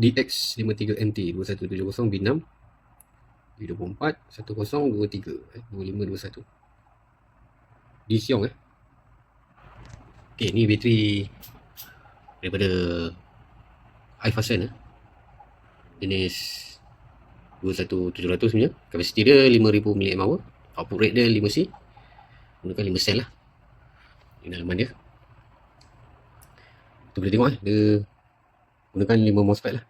DX53MT 2170 B6 U24 1023 2521 di Xiong ni bateri daripada iFasten jenis 21700 punya. Kapasiti dia 5000 mAh, output rate dia 5C, gunakan 5 sel lah di dalaman dia. Tu boleh tengok dia gunakan 5 MOSFET lah.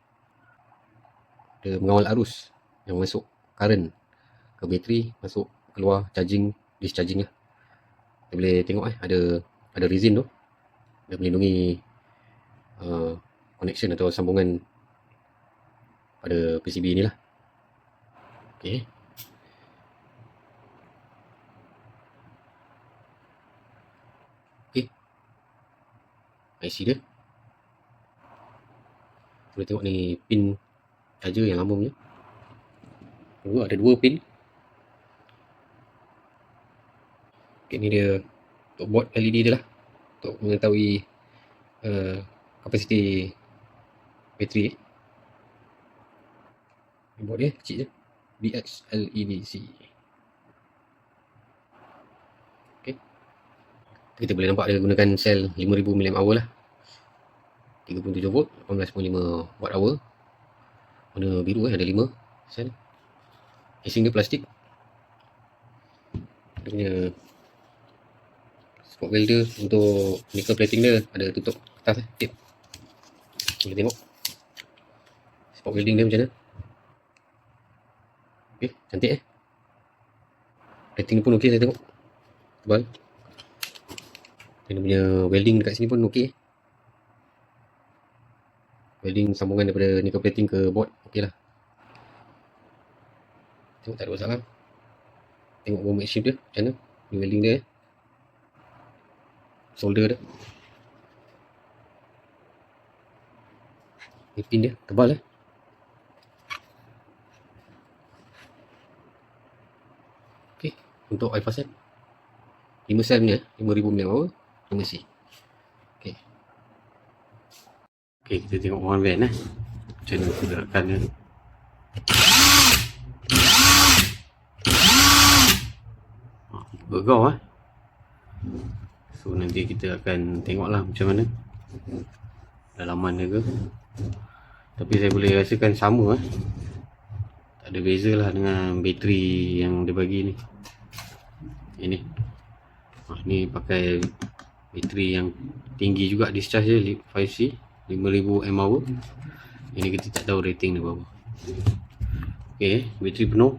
Dia mengawal arus yang masuk current ke bateri, masuk keluar charging, discharging lah. Kita boleh tengok ada resin tu, dia melindungi connection atau sambungan pada PCB ni lah. Okay. IC dia boleh tengok ni, pin charger yang lama punya. Ada 2 pin. Okay, ni dia untuk board LED dia lah, untuk mengetahui kapasiti bateri. Board dia kecil je, BX LEDC. Okay. Kita boleh nampak dia gunakan sel 5000 mAh lah, 37 volt, 18.5 watt hour. Warna biru ada 5 sel. Casing dia plastik. Dia punya spot welder untuk nickel plating dia ada tutup kertas tape. Boleh tengok spot welding dia macam mana. Okay, cantik plating pun okey, saya tengok tebal. Dia punya welding dekat sini pun okey. Welding sambungan daripada nickel plating ke board okey lah. Tengok tak ada masalah. Tengok bom shape dia macam mana, ni welding dia, solder dia. Ni pin dia tebal Okay, untuk iFasten 5 sel punya 5000 mAh, 5C. Okay, kita tengok one van macam mana pergerakan dia. Bergau so nanti kita akan tengoklah macam mana dalaman dia ke. Tapi saya boleh rasakan sama tak ada beza lah dengan bateri yang dia bagi ni. Ini ni pakai bateri yang tinggi juga, discharge dia 5C 5000 mAh. Ini kita tak tahu rating dia berapa. Okay, bateri penuh